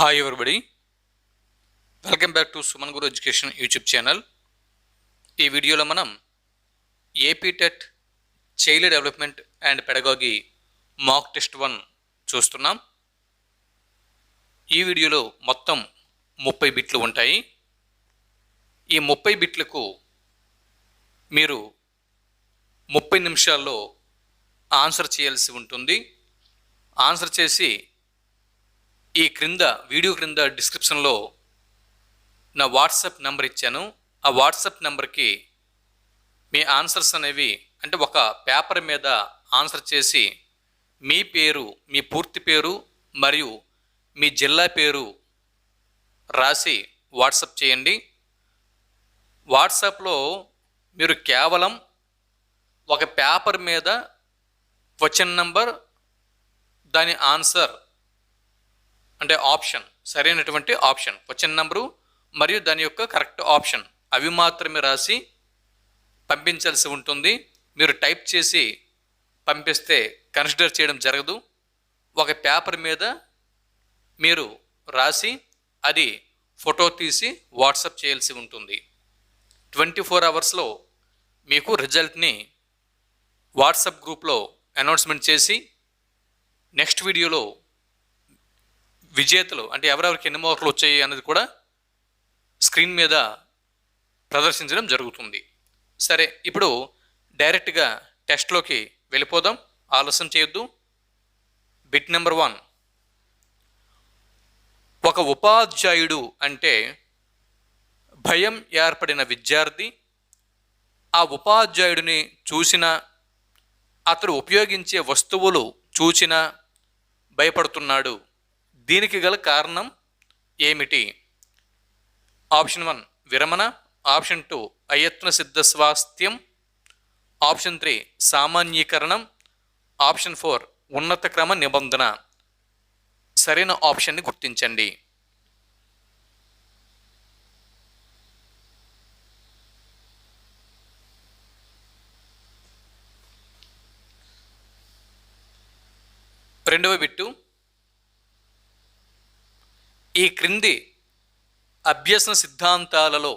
Hi everybody, welcome back to Suman Guru education YouTube channel. ఈ వీడియోలో మనం AP TET child development and pedagogy mock test 1 చూస్తున్నాం. ఈ వీడియోలో మొత్తం 30 బిట్లు ఉంటాయి. ఈ 30 బిట్లకు మీరు 30 నిమిషాల్లో ఆన్సర్ చేయాల్సి ఉంటుంది. ఆన్సర్ చేసి ఈ వీడియో క్రింద డిస్క్రిప్షన్లో నా వాట్సాప్ నెంబర్ ఇచ్చాను. ఆ వాట్సాప్ నెంబర్కి మీ ఆన్సర్స్ అనేవి అంటే ఒక పేపర్ మీద ఆన్సర్ చేసి మీ పేరు, మీ పూర్తి పేరు మరియు మీ జిల్లా పేరు రాసి వాట్సాప్ చేయండి. వాట్సాప్లో మీరు కేవలం ఒక పేపర్ మీద క్వశ్చన్ నెంబర్, దాని ఆన్సర్ అంటే ఆప్షన్, సరైనటువంటి ఆప్షన్, క్వశ్చన్ నెంబరు మరియు దాని యొక్క కరెక్ట్ ఆప్షన్ అవి మాత్రమే రాసి పంపించాల్సి ఉంటుంది. మీరు టైప్ చేసి పంపిస్తే కన్సిడర్ చేయడం జరగదు. ఒక పేపర్ మీద మీరు రాసి అది ఫోటో తీసి వాట్సాప్ చేయాల్సి ఉంటుంది. 24 అవర్స్లో మీకు రిజల్ట్ని వాట్సాప్ గ్రూప్లో అనౌన్స్మెంట్ చేసి నెక్స్ట్ వీడియోలో విజేతలు అంటే ఎవరెవరికి ఎన్ని మార్కులు వచ్చాయి అన్నది కూడా స్క్రీన్ మీద ప్రదర్శించడం జరుగుతుంది. సరే, ఇప్పుడు డైరెక్ట్గా టెస్ట్లోకి వెళ్ళిపోదాం, ఆలస్యం చేయొద్దు. బిట్ నెంబర్ 1, ఒక ఉపాధ్యాయుడు అంటే భయం ఏర్పడిన విద్యార్థి ఆ ఉపాధ్యాయుడిని చూసిన, అతడు ఉపయోగించే వస్తువులు చూచిన భయపడుతున్నాడు. దీనికి గల కారణం ఏమిటి? ఆప్షన్ 1 విరమణ, ఆప్షన్ 2 అయత్న సిద్ధ స్వాస్థ్యం, ఆప్షన్ 3 సామాన్యీకరణం, ఆప్షన్ 4 ఉన్నత క్రమ నిబంధన. సరైన ఆప్షన్ని గుర్తించండి. రెండవ బిట్టు, ఈ క్రింది అభ్యసన సిద్ధాంతాలలో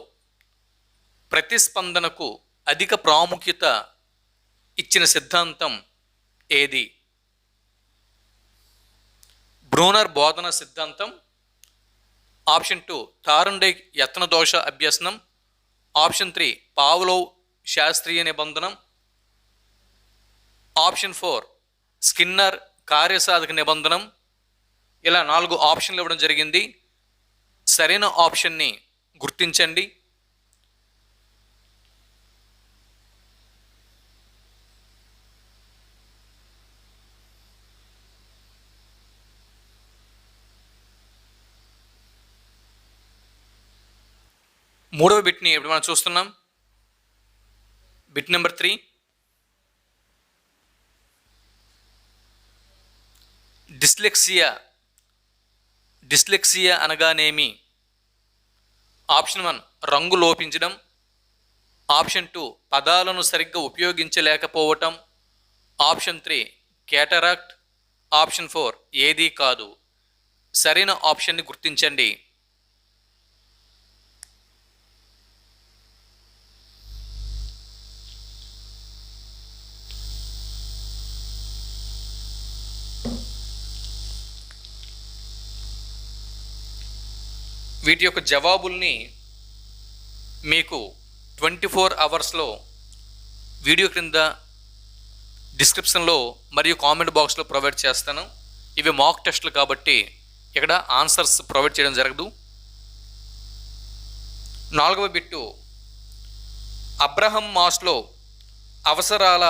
ప్రతిస్పందనకు అధిక ప్రాముఖ్యత ఇచ్చిన సిద్ధాంతం ఏది? బ్రూనర్ బోధన సిద్ధాంతం, ఆప్షన్ 2 థార్న్డైక్ యత్న దోష అభ్యసనం, ఆప్షన్ 3 పావ్లోవ్ శాస్త్రీయ నిబంధనం, ఆప్షన్ 4 స్కిన్నర్ కార్యసాధక నిబంధనం. ఇలా 4 ఆప్షన్లు ఇవ్వడం జరిగింది. సరైన ఆప్షన్ని గుర్తించండి. మూడవ బిట్ని ఇప్పుడు మనం చూస్తున్నాం. బిట్ నెంబర్ 3, డిస్లెక్సియా అనగానేమి? ఆప్షన్ 1 రంగు లోపించడం, ఆప్షన్ 2 పదాలను సరిగ్గా ఉపయోగించలేకపోవటం, ఆప్షన్ 3 కేటరాక్ట్, ఆప్షన్ 4 ఏదీ కాదు. సరైన ఆప్షన్ని గుర్తించండి. వీటి యొక్క జవాబుల్ని మీకు 24 అవర్స్లో వీడియో క్రింద డిస్క్రిప్షన్లో మరియు కామెంట్ బాక్స్లో ప్రొవైడ్ చేస్తాను. ఇవి మాక్ టెస్టులు కాబట్టి ఇక్కడ ఆన్సర్స్ ప్రొవైడ్ చేయడం జరగదు. 4వ బిట్టు, అబ్రహం మాస్లో అవసరాల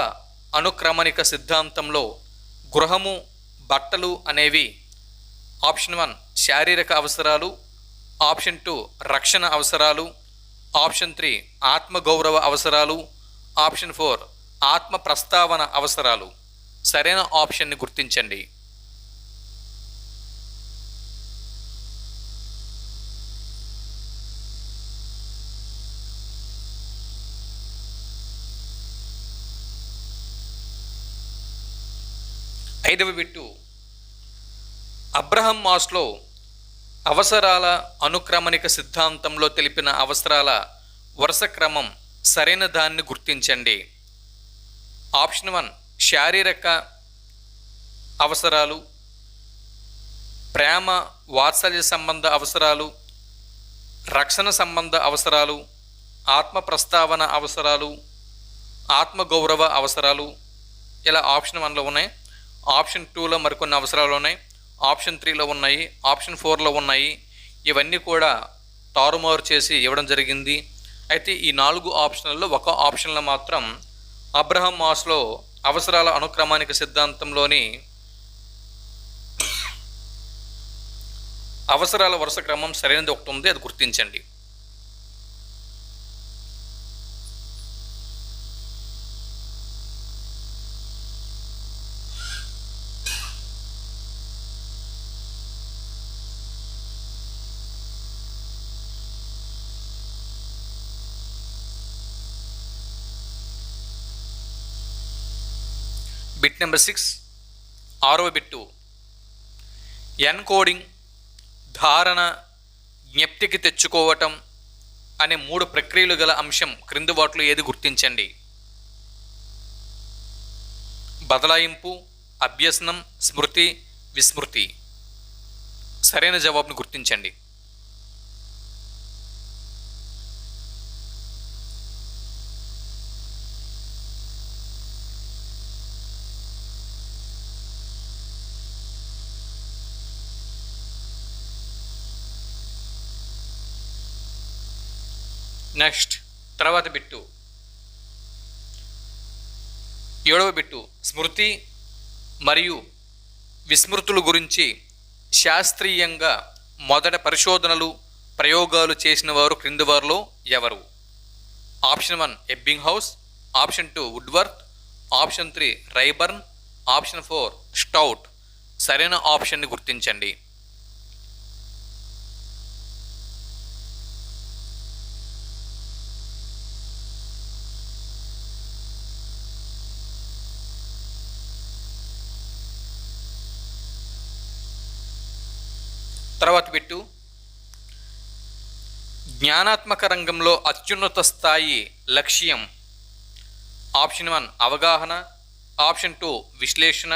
అనుక్రమణిక సిద్ధాంతంలో గృహము, బట్టలు అనేవి ఆప్షన్ 1 శారీరక అవసరాలు, ఆప్షన్ 2 రక్షణ అవసరాలు, ఆప్షన్ 3 ఆత్మగౌరవ అవసరాలు, ఆప్షన్ 4 ఆత్మ ప్రస్తావన అవసరాలు. సరైన ఆప్షన్ని గుర్తించండి. ఐదవ బిట్టు, అబ్రహం మాస్లో అవసరాల అనుక్రమణిక సిద్ధాంతంలో తెలిపిన అవసరాల వరుస క్రమం సరైన దాన్ని గుర్తించండి. ఆప్షన్ 1 శారీరక అవసరాలు, ప్రేమ వాత్సల్య సంబంధ అవసరాలు, రక్షణ సంబంధ అవసరాలు, ఆత్మ ప్రస్తావన అవసరాలు, ఆత్మగౌరవ అవసరాలు. ఇలా ఆప్షన్ 1లో ఉన్నాయి, ఆప్షన్ 2లో మరికొన్ని అవసరాలు ఉన్నాయి, ఆప్షన్ 3లో ఉన్నాయి, ఆప్షన్ 4లో ఉన్నాయి. ఇవన్నీ కూడా తారుమారు చేసి ఇవ్వడం జరిగింది. అయితే ఈ 4 ఆప్షన్లలో ఒక ఆప్షన్లో మాత్రం అబ్రహం మాస్లో అవసరాల అనుక్రమానిక సిద్ధాంతంలోని అవసరాల వరుస క్రమం సరైనది ఒకటి ఉంది, అది గుర్తించండి. బిట్ నెంబర్ 6, 6వ బిట్టు. ఎన్కోడింగ్, ధారణ, జ్ఞప్తికి తెచ్చుకోవటం అనే 3 ప్రక్రియలు గల అంశం క్రింది వాటిలో ఏది గుర్తించండి. బదలాయింపు, అభ్యసనం, స్మృతి, విస్మృతి. సరైన జవాబును గుర్తించండి. నెక్స్ట్ తర్వాత బిట్టు 7వ బిట్టు. స్మృతి మరియు విస్మృతుల గురించి శాస్త్రీయంగా మొదట పరిశోధనలు ప్రయోగాలు చేసిన వారు క్రింది వారిలో ఎవరు? Option 1 Ebbinghaus, option 2 Woodworth, option 3 Ryburn, option 4 Stout. సరైన ఆప్షన్ని గుర్తించండి. తర్వాత బిట్టు. జ్ఞానాత్మక రంగంలో అత్యున్నత స్థాయి లక్ష్యం. ఆప్షన్ 1 అవగాహన, ఆప్షన్ 2 విశ్లేషణ,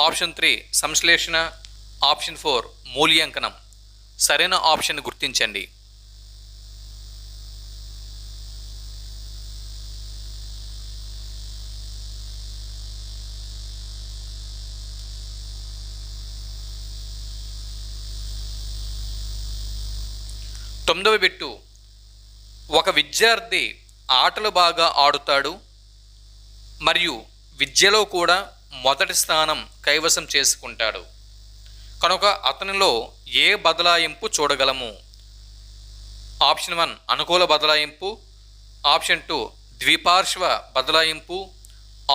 ఆప్షన్ 3 సంశ్లేషణ, ఆప్షన్ 4 మూల్యాంకనం. సరైన ఆప్షన్ గుర్తించండి. తొమ్మిదవ బిట్టు. ఒక విద్యార్థి ఆటలు బాగా ఆడుతాడు మరియు విద్యలో కూడా మొదటి స్థానం కైవసం చేసుకుంటాడు కనుక అతనిలో ఏ బదలాయింపు చూడగలము? ఆప్షన్ 1 అనుకూల బదలాయింపు, ఆప్షన్ 2 ద్విపార్శ్వ బదలాయింపు,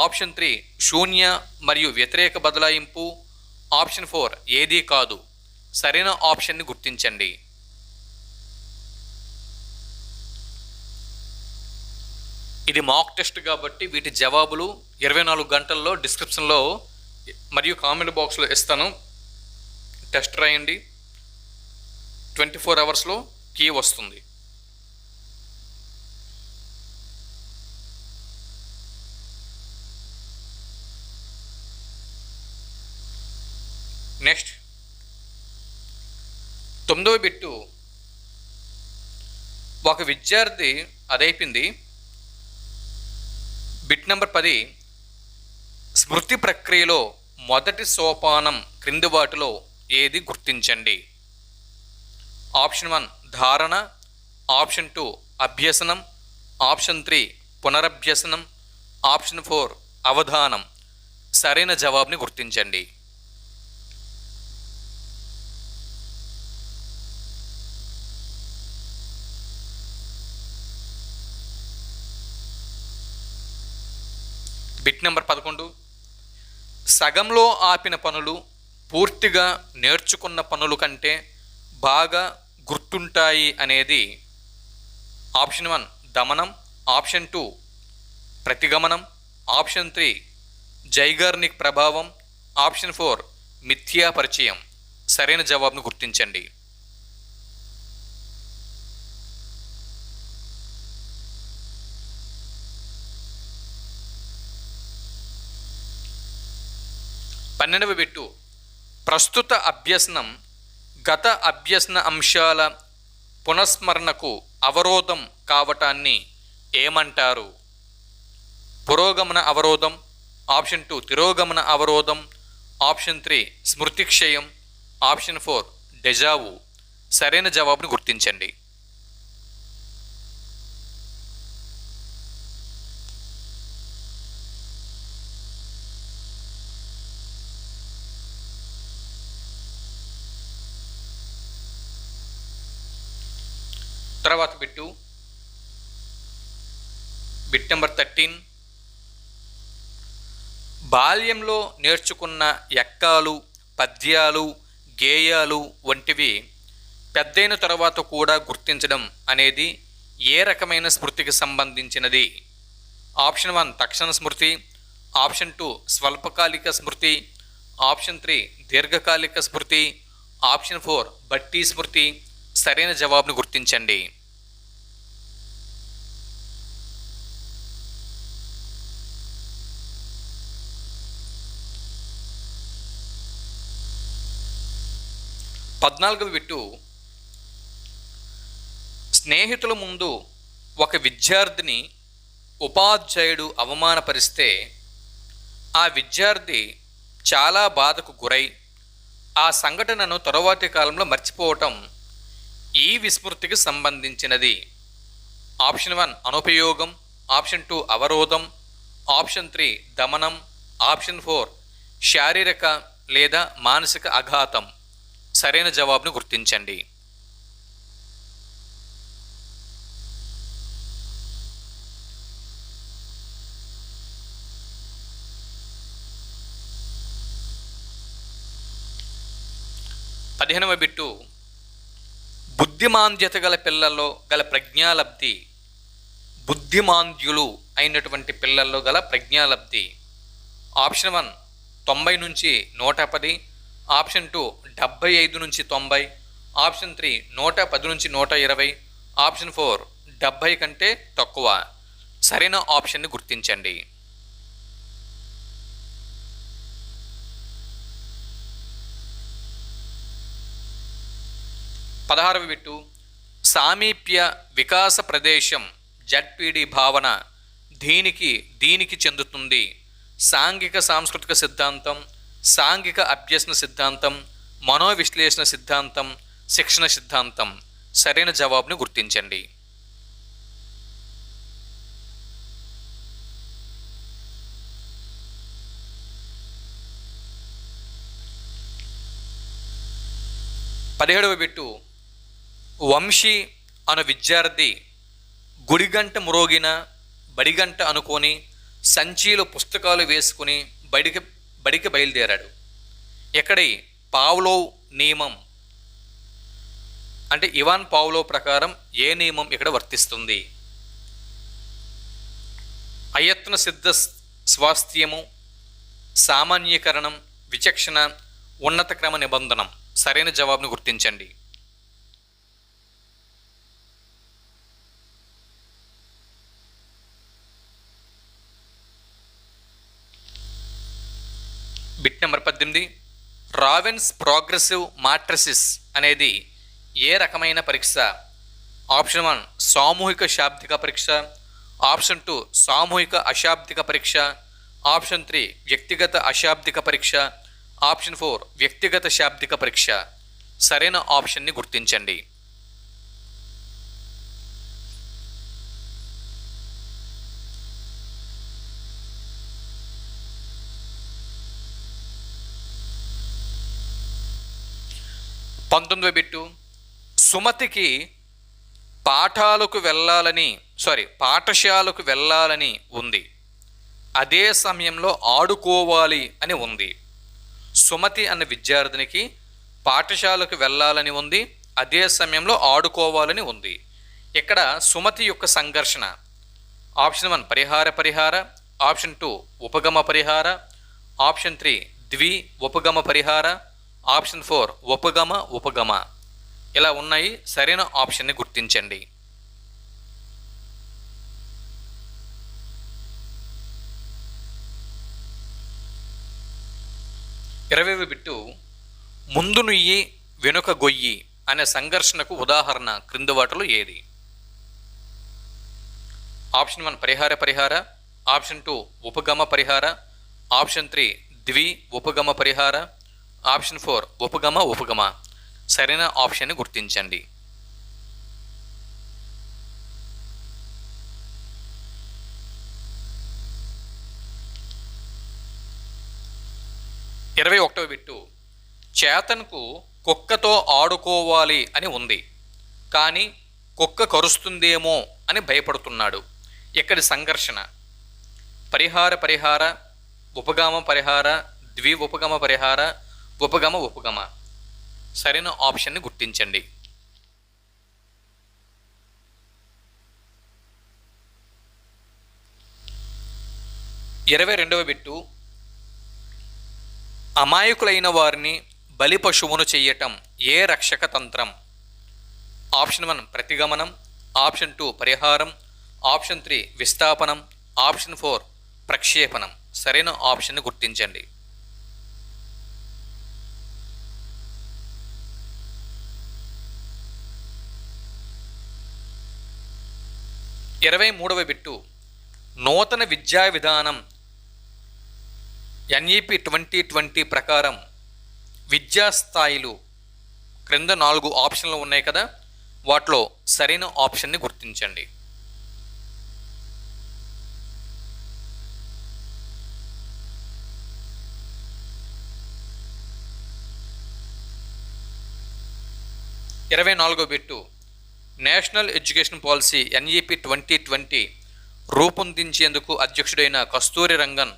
ఆప్షన్ 3 శూన్య మరియు వ్యతిరేక బదలాయింపు, ఆప్షన్ 4 ఏదీ కాదు. సరైన ఆప్షన్ని గుర్తించండి. ఇది మాక్ టెస్ట్ కాబట్టి వీటి జవాబులు 24 గంటల్లో డిస్క్రిప్షన్లో మరియు కామెంట్ బాక్స్లో ఇస్తాను. టెస్ట్ రాయండి. 24 అవర్స్లో కీ వస్తుంది. నెక్స్ట్ 9వ బిట్టు. ఒక విద్యార్థి అదైపోయింది. Bit number 10. స్మృతి ప్రక్రియలో మొదటి సోపానం క్రింది వాటిలో ఏది గుర్తించండి? ఆప్షన్ 1 ధారణ, ఆప్షన్ 2 అభ్యసనం, ఆప్షన్ 3 పునరభ్యసనం, ఆప్షన్ 4 అవధానం. సరైన జవాబుని గుర్తించండి. Bit number 11. సగంలో ఆపిన పనులు పూర్తిగా నేర్చుకున్న పనుల కంటే బాగా గుర్తుంటాయి అనేది ఆప్షన్ 1 దమనం, ఆప్షన్ 2 ప్రతిగమనం, ఆప్షన్ 3 జైగార్నిక్ ప్రభావం, ఆప్షన్ 4 మిథ్యా పరిచయం. సరైన జవాబును గుర్తించండి. 12వ బిట్టు ప్రస్తుత అభ్యసనం గత అభ్యసన అంశాల పునఃస్మరణకు అవరోధం కావటాన్ని ఏమంటారు? పురోగమన అవరోధం, ఆప్షన్ 2 తిరోగమన అవరోధం, ఆప్షన్ 3 స్మృతిక్షయం, ఆప్షన్ 4 డెజావు. సరైన జవాబును గుర్తించండి. తర్వాత బిట్ నెంబర్ 13 బాల్యంలో నేర్చుకున్న ఎక్కాలు, పద్యాలు, గేయాలు వంటివి పెద్దయిన తర్వాత కూడా గుర్తించడం అనేది ఏ రకమైన స్మృతికి సంబంధించినది? ఆప్షన్ 1 తక్షణ స్మృతి, ఆప్షన్ 2 స్వల్పకాలిక స్మృతి, ఆప్షన్ 3 దీర్ఘకాలిక స్మృతి, ఆప్షన్ 4 బట్టి స్మృతి. సరైన జవాబును గుర్తించండి. పద్నాలుగవ బిట్టు స్నేహితుల ముందు ఒక విద్యార్థిని ఉపాధ్యాయుడు అవమానపరిస్తే ఆ విద్యార్థి చాలా బాధకు గురై ఆ సంఘటనను తరువాతి కాలంలో మర్చిపోవటం ఈ విస్మృతికి సంబంధించినది? ఆప్షన్ 1 అనుపయోగం, ఆప్షన్ 2 అవరోధం, ఆప్షన్ 3 దమనం, ఆప్షన్ 4 శారీరక లేదా మానసిక ఆఘాతం. సరైన జవాబును గుర్తించండి. పదిహేనవ బిట్టు బుద్ధిమాంద్యత గల పిల్లల్లో గల ప్రజ్ఞాలబ్ధి, బుద్ధిమాంద్యులు అయినటువంటి పిల్లల్లో గల ప్రజ్ఞాలబ్ధి. ఆప్షన్ 1 90 నుంచి 110, ఆప్షన్ 2 75 నుంచి 90, ఆప్షన్ 3 110 నుంచి 120, ఆప్షన్ 4 70 కంటే తక్కువ. సరైన ఆప్షన్ని గుర్తించండి. పదహారవ బిట్టు సామీప్య వికాస ప్రదేశం జడ్పీడి భావన దీనికి చెందుతుంది? సాంఘిక సాంస్కృతిక సిద్ధాంతం, సాంఘిక అభ్యసన సిద్ధాంతం, మనోవిశ్లేషణ సిద్ధాంతం, శిక్షణ సిద్ధాంతం. సరైన జవాబును గుర్తించండి. పదిహేడవ బిట్టు వంశీ అను విద్యార్థి గుడిగంట మ్రోగిన బడిగంట అనుకొని సంచిలో పుస్తకాలు వేసుకుని బడికి బయలుదేరాడు. ఎక్కడి పావ్లోవ్ నియమం అంటే ఇవాన్ పావ్లోవ్ ప్రకారం ఏ నియమం ఇక్కడ వర్తిస్తుంది? అయత్న సిద్ధ స్వాస్థ్యము, సామాన్యీకరణం, విచక్షణ, ఉన్నత క్రమ నిబంధనం. సరైన జవాబును గుర్తించండి. Bit number 18 ravens progressive matrices అనేది ఏ రకమైన పరీక్ష? ఆప్షన్ 1 సామూహిక శాబ్దిక పరీక్ష, ఆప్షన్ 2 సామూహిక అశాబ్దిక పరీక్ష, ఆప్షన్ 3 వ్యక్తిగత అశాబ్దిక పరీక్ష, ఆప్షన్ 4 వ్యక్తిగత శాబ్దిక పరీక్ష. సరైన ఆప్షన్ని గుర్తించండి. పంతొమ్మిదవ బిట్టు సుమతికి పాఠశాలకు వెళ్ళాలని ఉంది, అదే సమయంలో ఆడుకోవాలి అని ఉంది. సుమతి అన్న విద్యార్థినికి పాఠశాలకు వెళ్ళాలని ఉంది, అదే సమయంలో ఆడుకోవాలని ఉంది. ఇక్కడ సుమతి యొక్క సంఘర్షణ ఆప్షన్ 1 పరిహార, ఆప్షన్ 2 ఉపగమ పరిహార, ఆప్షన్ 3 ద్వి ఉపగమ పరిహార, ఆప్షన్ 4 ఉపగమ. ఇలా ఉన్నాయి. సరైన ఆప్షన్ని గుర్తించండి. 20వ బిట్టు ముందు నుయ్యి వెనుక గొయ్యి అనే సంఘర్షణకు ఉదాహరణ క్రింది వాటిలో ఏది? ఆప్షన్ 1 పరిహార, ఆప్షన్ 2 ఉపగమ పరిహార, ఆప్షన్ 3 ద్వి ఉపగమ పరిహార, ఆప్షన్ 4 ఉపగమ. సరైన ఆప్షన్ని గుర్తించండి. 21వ బిట్టు చేతన్కు కుక్కతో ఆడుకోవాలి అని ఉంది, కానీ కుక్క కరుస్తుందేమో అని భయపడుతున్నాడు. ఇక్కడి సంఘర్షణ పరిహార, ఉపగమ పరిహార, ద్వి ఉపగమ పరిహార, ఉపగమ. సరైన ఆప్షన్ని గుర్తించండి. 22వ బిట్టు అమాయకులైన వారిని బలి పశువును చెయ్యటం ఏ రక్షక తంత్రం? ఆప్షన్ 1 ప్రతిగమనం, ఆప్షన్ 2 పరిహారం, ఆప్షన్ 3 విస్థాపనం, ఆప్షన్ 4 ప్రక్షేపణం. సరైన ఆప్షన్ని గుర్తించండి. 23వ బిట్టు నూతన విద్యా విధానం ఎన్ఈపి 2020 ప్రకారం విద్యా స్థాయిలు క్రింద 4 ఆప్షన్లు ఉన్నాయి కదా, వాటిలో సరైన ఆప్షన్ని గుర్తించండి. 24వ bit national education policy NEP 2020 రూపొందించేందుకు అధ్యక్షుడైన కస్తూరి రంగన్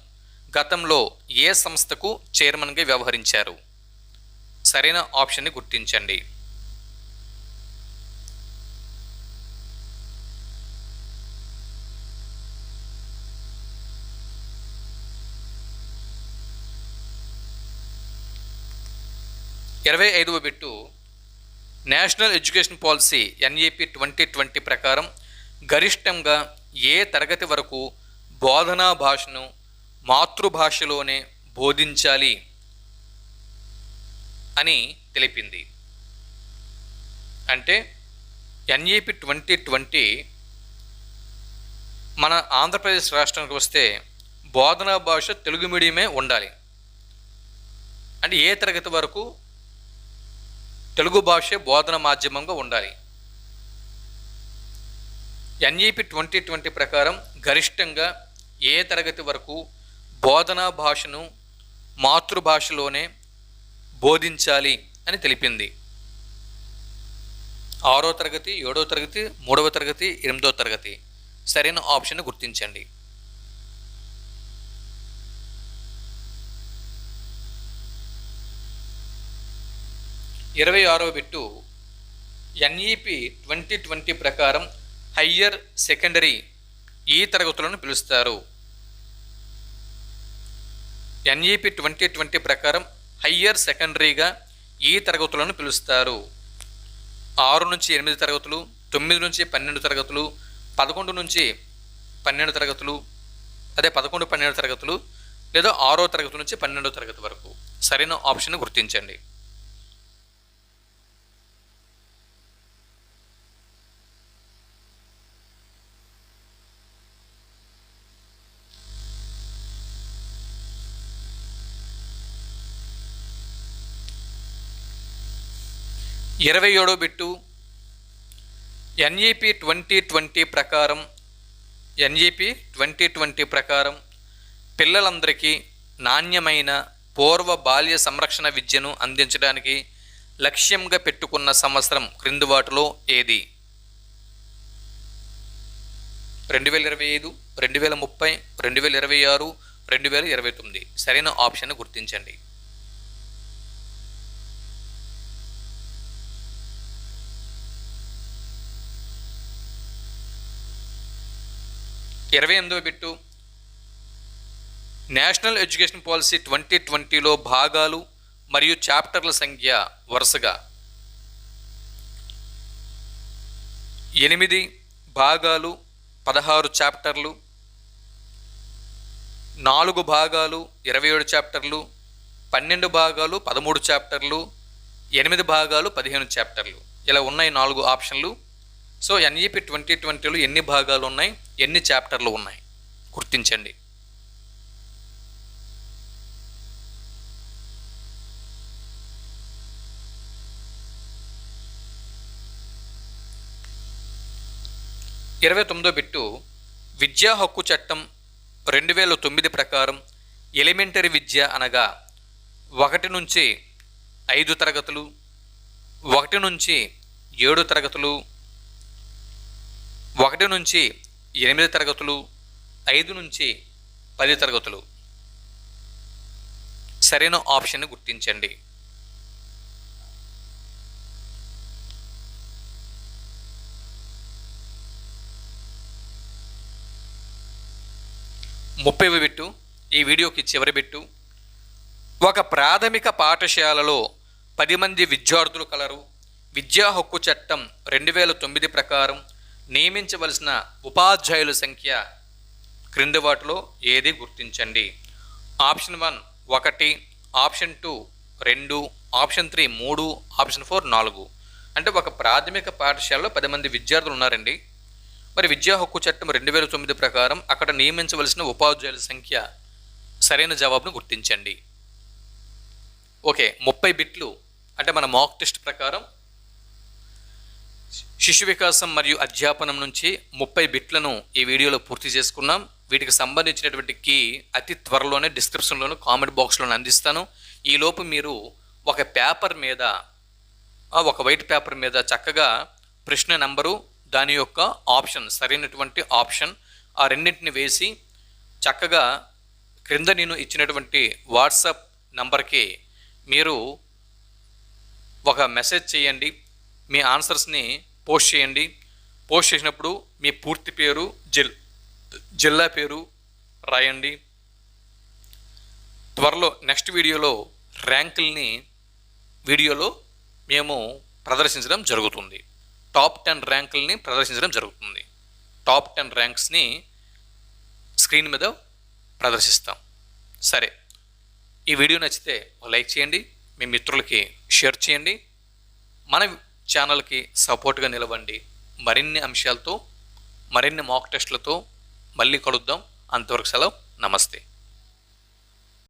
గతంలో ఏ సంస్థకు చైర్మన్గా వ్యవహరించారు? సరైన ఆప్షన్ని గుర్తించండి. 25వ bit national education policy NEP 2020 ప్రకారం గరిష్టంగా ఏ తరగతి వరకు బోధనా భాషను మాతృభాషలోనే బోధించాలి అని తెలిపింది? అంటే ఎన్ఈపి 2020 మన ఆంధ్రప్రదేశ్ రాష్ట్రానికి వస్తే బోధనా భాష తెలుగు మీడియమే ఉండాలి. అంటే ఏ తరగతి వరకు తెలుగు భాషే బోధన మాధ్యమంగా ఉండాలి. ఎన్ఈపి 2020 ప్రకారం గరిష్టంగా ఏ తరగతి వరకు బోధనా భాషను మాతృభాషలోనే బోధించాలి అని తెలిపింది? 6వ తరగతి, 7వ తరగతి, 3వ తరగతి, 8వ తరగతి. సరైన ఆప్షన్ గుర్తించండి. 26వ బిట్టు ఎన్ఈపి 2020 ప్రకారం హయ్యర్ సెకండరీ ఈ తరగతులను పిలుస్తారు. ఎన్ఈపి 2020 ప్రకారం హయ్యర్ సెకండరీగా ఈ తరగతులను పిలుస్తారు. 6 నుంచి 8 తరగతులు, 9 నుంచి 12 తరగతులు, 11 నుంచి 12 తరగతులు, అదే 11, 12 తరగతులు, లేదా 6వ తరగతి నుంచి 12వ తరగతి వరకు. సరైన ఆప్షన్ గుర్తించండి. 27వ బిట్టు ఎన్ఈపి 2020 ప్రకారం పిల్లలందరికీ నాణ్యమైన పూర్వ బాల్య సంరక్షణ విద్యను అందించడానికి లక్ష్యంగా పెట్టుకున్న సంవత్సరం క్రింది వాటిలో ఏది? 2025, 2030, 2026, 2029. సరైన ఆప్షన్ గుర్తించండి. 28వ బిట్టు నేషనల్ ఎడ్యుకేషన్ పాలసీ 2020లో భాగాలు మరియు చాప్టర్ల సంఖ్య వరుసగా 8 భాగాలు, 16 చాప్టర్లు, 4 భాగాలు, 27 చాప్టర్లు, 12 భాగాలు 13 చాప్టర్లు, 8 భాగాలు 15 చాప్టర్లు, ఇలా ఉన్నాయి 4 ఆప్షన్లు. సో ఎన్ఈపి 2020లో ఎన్ని భాగాలు ఉన్నాయి, ఎన్ని చాప్టర్లు ఉన్నాయి గుర్తించండి. ఇరవై 29వ బిట్టు, విద్యా హక్కు చట్టం 2009 ప్రకారం ఎలిమెంటరీ విద్య అనగా 1 నుంచి 5 తరగతులు, 1 నుంచి 7 తరగతులు, 1 నుంచి 8 తరగతులు, 5 నుంచి 10 తరగతులు. సరైన ఆప్షన్ గుర్తించండి. ముప్పైవ బిట్టు, ఈ వీడియోకి చివరి బిట్టు. ఒక ప్రాథమిక పాఠశాలలో 10 మంది విద్యార్థులు కలరు. విద్యా హక్కు చట్టం 2009 ప్రకారం నియమించవలసిన ఉపాధ్యాయుల సంఖ్య క్రింది వాటిలో ఏది గుర్తించండి. Option 1 1, option 2 2, option 3 3, option 4 4. అంటే ఒక ప్రాథమిక పాఠశాలలో 10 మంది విద్యార్థులు ఉన్నారండి. మరి విద్యా హక్కు చట్టం 2009 ప్రకారం అక్కడ నియమించవలసిన ఉపాధ్యాయుల సంఖ్య, సరైన జవాబును గుర్తించండి. ఓకే, 30 బిట్లు అంటే మన మాక్ టెస్ట్ ప్రకారం శిశు వికాసం మరియు అధ్యాపనం నుంచి 30 బిట్లను ఈ వీడియోలో పూర్తి చేసుకున్నాం. వీటికి సంబంధించినటువంటి కీ అతి త్వరలోనే డిస్క్రిప్షన్లోను కామెంట్ బాక్స్లోనే అందిస్తాను. ఈలోపు మీరు ఒక పేపర్ మీద, ఒక వైట్ పేపర్ మీద చక్కగా ప్రశ్న నెంబరు, దాని యొక్క ఆప్షన్, సరైనటువంటి ఆప్షన్, ఆ రెండింటిని వేసి చక్కగా క్రింద నేను ఇచ్చినటువంటి వాట్సాప్ నంబర్కి మీరు ఒక మెసేజ్ చేయండి. మీ ఆన్సర్స్ని పోస్ట్ చేయండి. పోస్ట్ చేసినప్పుడు మీ పూర్తి పేరు, జిల్లా పేరు రాయండి. త్వరలో నెక్స్ట్ వీడియోలో ర్యాంకుల్ని వీడియోలో మేము ప్రదర్శించడం జరుగుతుంది. టాప్ 10 ర్యాంకుల్ని ప్రదర్శించడం జరుగుతుంది. టాప్ 10 ర్యాంక్స్ని స్క్రీన్ మీద ప్రదర్శిస్తాం. సరే, ఈ వీడియో నచ్చితే లైక్ చేయండి, మీ మిత్రులకి షేర్ చేయండి, మన ఛానల్కి సపోర్ట్గా నిలవండి. మరిన్ని అంశాలతో, మరిన్ని మాక్ టెస్టులతో మళ్ళీ కలుద్దాం. అంతవరకు సెలవు. నమస్తే.